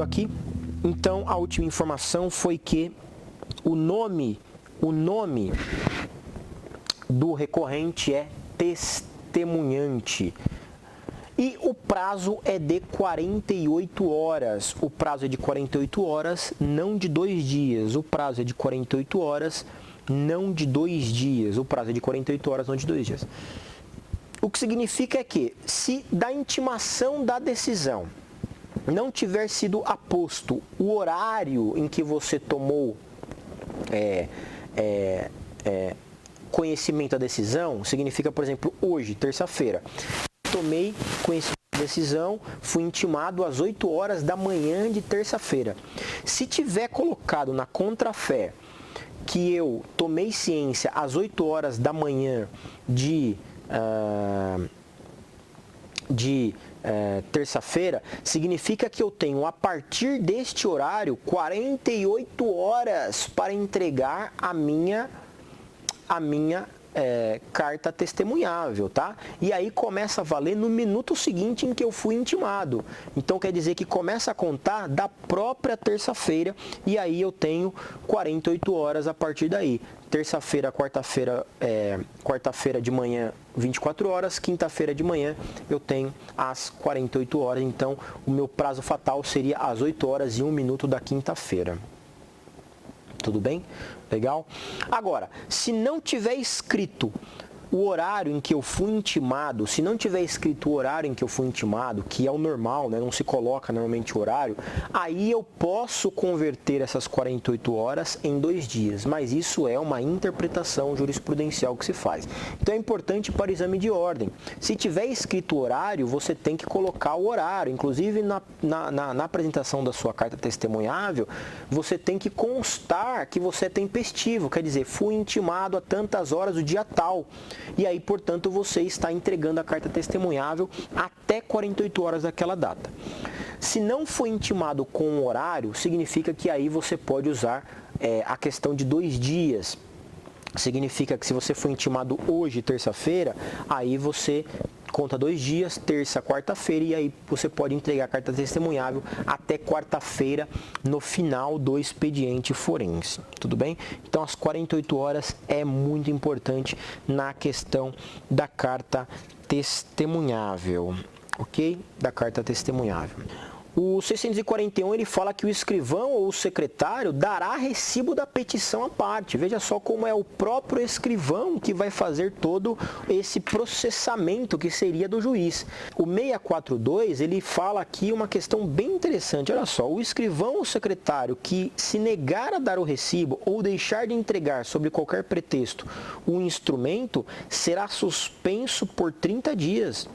Continuando aqui, então a última informação foi que o nome do recorrente é testemunhante. E o prazo é de 48 horas. O prazo é de 48 horas, não de 2 dias. O prazo é de 48 horas, não de 2 dias. O prazo é de 48 horas, não de 2 dias. O que significa é que, se da intimação da decisão não tiver sido aposto o horário em que você tomou conhecimento da decisão, significa, por exemplo, hoje, terça-feira, tomei conhecimento da decisão, fui intimado às 8 horas da manhã de terça-feira. Se tiver colocado na contrafé que eu tomei ciência às 8 horas da manhã de terça-feira, significa que eu tenho, a partir deste horário, 48 horas para entregar a minha carta testemunhável, tá? E aí começa a valer no minuto seguinte em que eu fui intimado. Então quer dizer que começa a contar da própria terça-feira, e aí eu tenho 48 horas a partir daí. Terça-feira, quarta-feira de manhã, 24 horas, quinta-feira de manhã eu tenho às 48 horas, então o meu prazo fatal seria às 8 horas e 1 minuto da quinta-feira. Tudo bem? Legal? Agora, se não tiver escrito o horário em que eu fui intimado, se não tiver escrito o horário em que eu fui intimado, que é o normal, né? Não se coloca normalmente o horário, aí eu posso converter essas 48 horas em 2 dias, mas isso é uma interpretação jurisprudencial que se faz. Então é importante para o exame de ordem. Se tiver escrito o horário, você tem que colocar o horário, inclusive na apresentação da sua carta testemunhável, você tem que constar que você é tempestivo, quer dizer, fui intimado a tantas horas do dia tal. E aí, portanto, você está entregando a carta testemunhável até 48 horas daquela data. Se não foi intimado com o horário, significa que aí você pode usar a questão de 2 dias. Significa que se você foi intimado hoje, terça-feira, aí você conta 2 dias, terça, quarta-feira, e aí você pode entregar a carta testemunhável até quarta-feira, no final do expediente forense. Tudo bem? Então, as 48 horas é muito importante na questão da carta testemunhável, ok? Da carta testemunhável. O 641, ele fala que o escrivão ou o secretário dará recibo da petição à parte. Veja só como é o próprio escrivão que vai fazer todo esse processamento que seria do juiz. O 642, ele fala aqui uma questão bem interessante. Olha só, o escrivão ou secretário que se negar a dar o recibo ou deixar de entregar sob qualquer pretexto o instrumento será suspenso por 30 dias.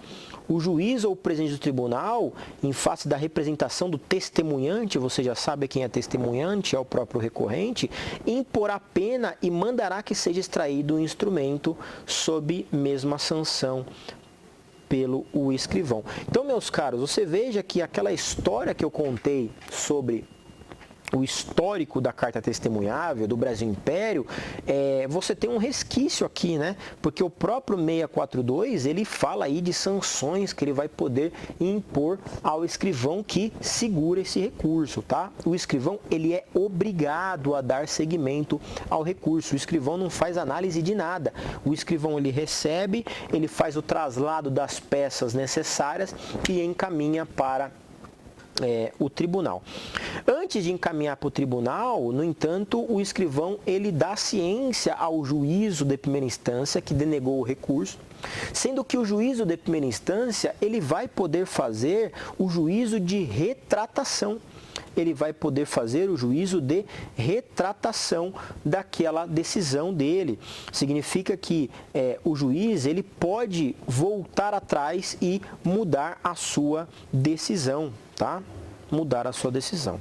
O juiz ou o presidente do tribunal, em face da representação do testemunhante, você já sabe quem é testemunhante, é o próprio recorrente, imporá pena e mandará que seja extraído o instrumento sob mesma sanção pelo escrivão. Então, meus caros, você veja que aquela história que eu contei sobre o histórico da carta testemunhável do Brasil Império, você tem um resquício aqui, né? Porque o próprio 642, ele fala aí de sanções que ele vai poder impor ao escrivão que segura esse recurso, tá? O escrivão, ele é obrigado a dar seguimento ao recurso. O escrivão não faz análise de nada. O escrivão, ele recebe, ele faz o traslado das peças necessárias e encaminha para o tribunal. Antes de encaminhar para o tribunal, no entanto, o escrivão, ele dá ciência ao juízo de primeira instância que denegou o recurso, sendo que o juízo de primeira instância, ele vai poder fazer o juízo de retratação. Ele vai poder fazer o juízo de retratação daquela decisão dele. Significa que o juiz, ele pode voltar atrás e mudar a sua decisão, tá? Mudar a sua decisão.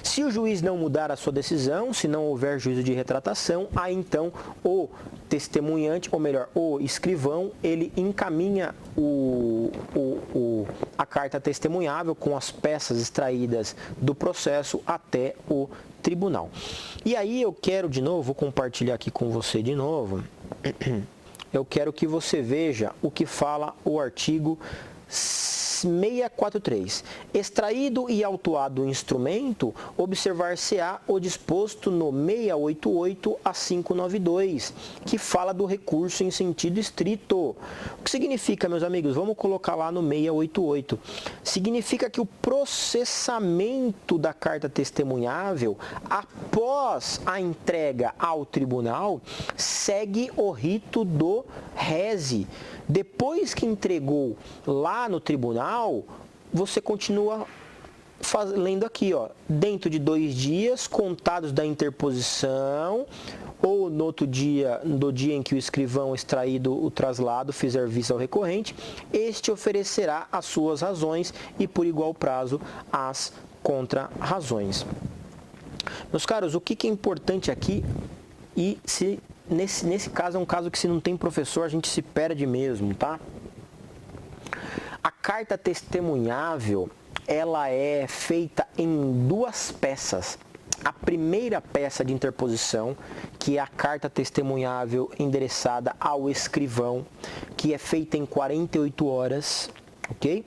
Se o juiz não mudar a sua decisão, se não houver juízo de retratação, aí então o testemunhante, ou melhor, o escrivão, ele encaminha a carta testemunhável com as peças extraídas do processo até o tribunal. E aí eu quero de novo, vou compartilhar aqui com você de novo, eu quero que você veja o que fala o artigo 643. Extraído e autuado o instrumento, observar-se-á o disposto no 688 a 592, que fala do recurso em sentido estrito. O que significa, meus amigos? Vamos colocar lá no 688. Significa que o processamento da carta testemunhável, após a entrega ao tribunal, segue o rito do rese. Depois que entregou lá no tribunal, você continua lendo aqui, ó, dentro de 2 dias, contados da interposição, ou no outro dia, no dia em que o escrivão extraído o traslado fizer vista ao recorrente, este oferecerá as suas razões e por igual prazo as contra-razões. Meus caros, o que é importante aqui, e se nesse caso é um caso que se não tem professor a gente se perde mesmo, tá? A carta testemunhável, ela é feita em 2 peças. A primeira peça de interposição, que é a carta testemunhável endereçada ao escrivão, que é feita em 48 horas, ok?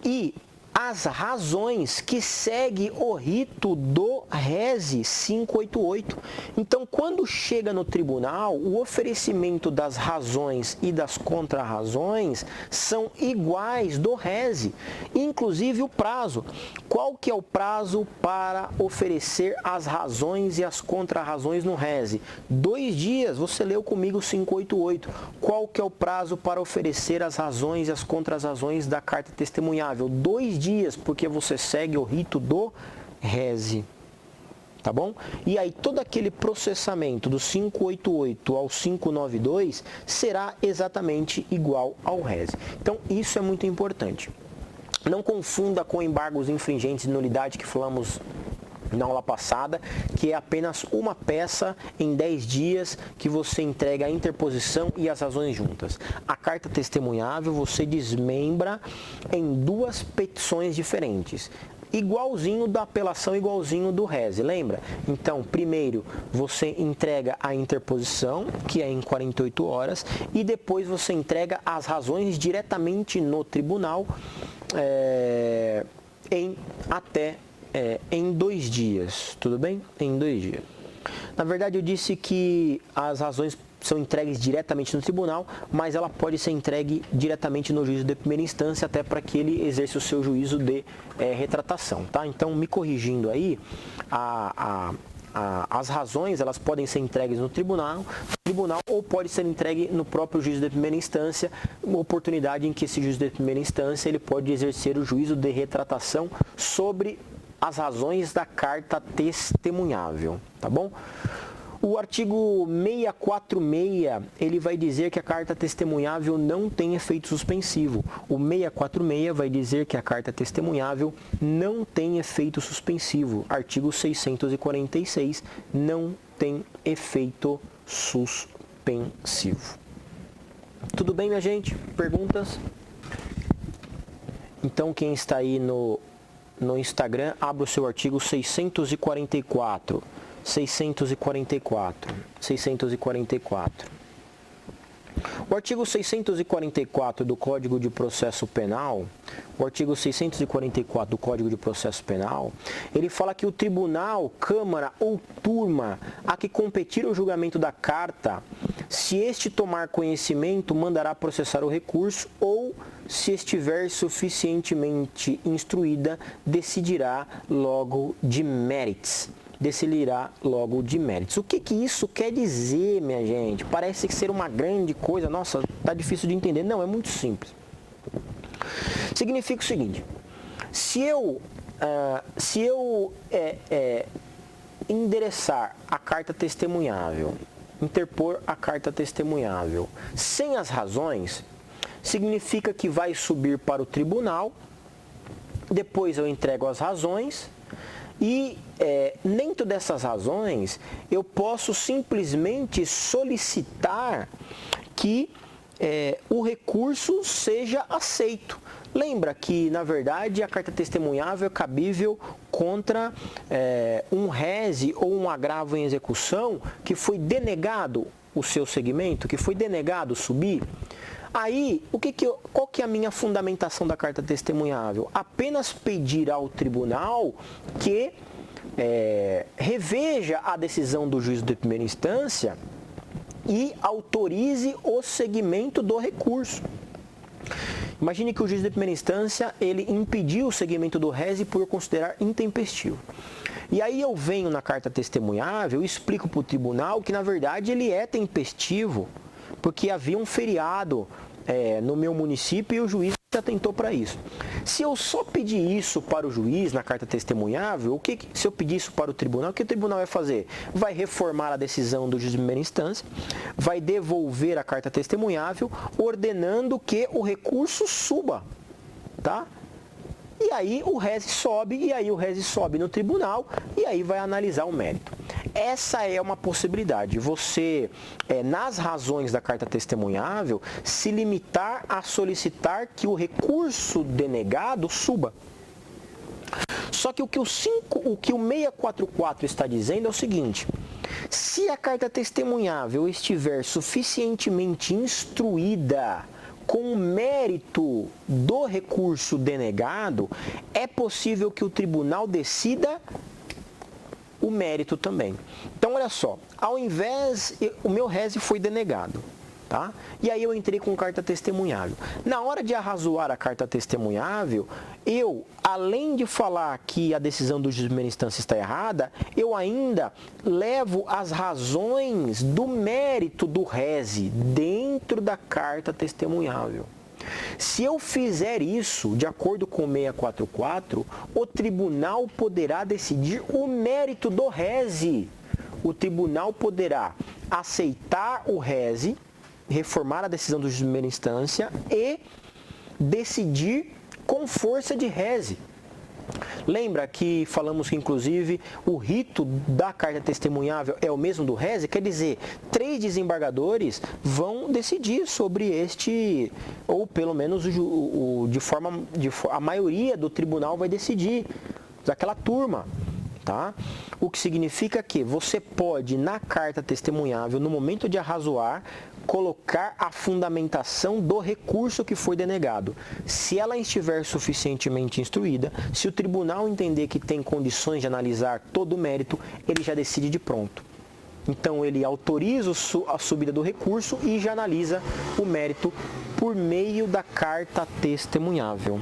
E as razões que segue o rito do rese 588. Então, quando chega no tribunal, o oferecimento das razões e das contrarrazões são iguais do rese, inclusive o prazo. Qual que é o prazo para oferecer as razões e as contrarrazões no rese? 2 dias, você leu comigo 588. Qual que é o prazo para oferecer as razões e as contrarrazões da carta testemunhável? 2 dias, porque você segue o rito do rese, tá bom? E aí todo aquele processamento do 588 ao 592 será exatamente igual ao rese. Então isso é muito importante. Não confunda com embargos infringentes de nulidade que falamos na aula passada, que é apenas uma peça em 10 dias que você entrega a interposição e as razões juntas. A carta testemunhável você desmembra em 2 petições diferentes. Igualzinho da apelação, igualzinho do rese, lembra? Então, primeiro você entrega a interposição, que é em 48 horas, e depois você entrega as razões diretamente no tribunal em 2 dias, tudo bem? Em 2 dias. Na verdade, eu disse que as razões são entregues diretamente no tribunal, mas ela pode ser entregue diretamente no juízo de primeira instância, até para que ele exerça o seu juízo de retratação, tá? Então, me corrigindo aí, as razões elas podem ser entregues no tribunal ou pode ser entregue no próprio juízo de primeira instância, uma oportunidade em que esse juízo de primeira instância ele pode exercer o juízo de retratação sobre as razões da carta testemunhável, tá bom? O artigo 646, ele vai dizer que a carta testemunhável não tem efeito suspensivo. O 646 vai dizer que a carta testemunhável não tem efeito suspensivo. Artigo 646 não tem efeito suspensivo. Tudo bem, minha gente? Perguntas? Então, quem está aí no Instagram, abra o seu artigo 644. 644. O artigo 644 do Código de Processo Penal, ele fala que o tribunal, câmara ou turma a que competir o julgamento da carta, se este tomar conhecimento, mandará processar o recurso ou, se estiver suficientemente instruída, decidirá logo de méritos. O que isso quer dizer, minha gente? Parece ser uma grande coisa, nossa, tá difícil de entender. Não, é muito simples. Significa o seguinte: se eu endereçar a carta testemunhável, interpor a carta testemunhável sem as razões, significa que vai subir para o tribunal, depois eu entrego as razões e dentro dessas razões eu posso simplesmente solicitar que o recurso seja aceito. Lembra que, na verdade, a carta testemunhável é cabível contra um rese ou um agravo em execução que foi denegado o seu segmento, que foi denegado subir. Aí, qual que é a minha fundamentação da carta testemunhável? Apenas pedir ao tribunal que reveja a decisão do juízo de primeira instância e autorize o seguimento do recurso. Imagine que o juiz de primeira instância, ele impediu o seguimento do rese por considerar intempestivo. E aí eu venho na carta testemunhável e explico para o tribunal que, na verdade, ele é tempestivo, porque havia um feriado no meu município e o juiz se atentou para isso. Se eu só pedir isso para o juiz na carta testemunhável, se eu pedir isso para o tribunal, o que o tribunal vai fazer? Vai reformar a decisão do juiz de primeira instância, vai devolver a carta testemunhável, ordenando que o recurso suba, tá? E aí o rese sobe no tribunal e aí vai analisar o mérito. Essa é uma possibilidade. Você, nas razões da carta testemunhável, se limitar a solicitar que o recurso denegado suba. Só que o que o 644 está dizendo é o seguinte: se a carta testemunhável estiver suficientemente instruída com o mérito do recurso denegado, é possível que o tribunal decida o mérito também. Então, olha só, o meu rese foi denegado, tá? E aí eu entrei com carta testemunhável. Na hora de arrazoar a carta testemunhável, além de falar que a decisão do juiz de primeira instância está errada, eu ainda levo as razões do mérito do rese dentro da carta testemunhável. Se eu fizer isso, de acordo com o 644, o tribunal poderá decidir o mérito do rese. O tribunal poderá aceitar o rese, reformar a decisão do juiz de primeira instância e decidir com força de rese. Lembra que falamos que, inclusive, o rito da carta testemunhável é o mesmo do rese? Quer dizer, 3 desembargadores vão decidir sobre este, ou pelo menos a maioria do tribunal vai decidir, daquela turma. Tá? O que significa que você pode, na carta testemunhável, no momento de arrazoar, colocar a fundamentação do recurso que foi denegado. Se ela estiver suficientemente instruída, se o tribunal entender que tem condições de analisar todo o mérito, ele já decide de pronto. Então, ele autoriza a subida do recurso e já analisa o mérito por meio da carta testemunhável.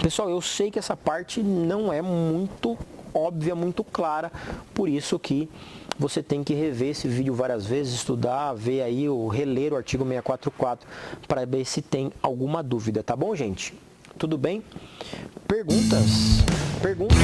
Pessoal, eu sei que essa parte não é muito óbvia, muito clara, por isso que você tem que rever esse vídeo várias vezes, estudar, ver aí, reler o artigo 644 para ver se tem alguma dúvida, tá bom, gente? Tudo bem? Perguntas? Perguntas?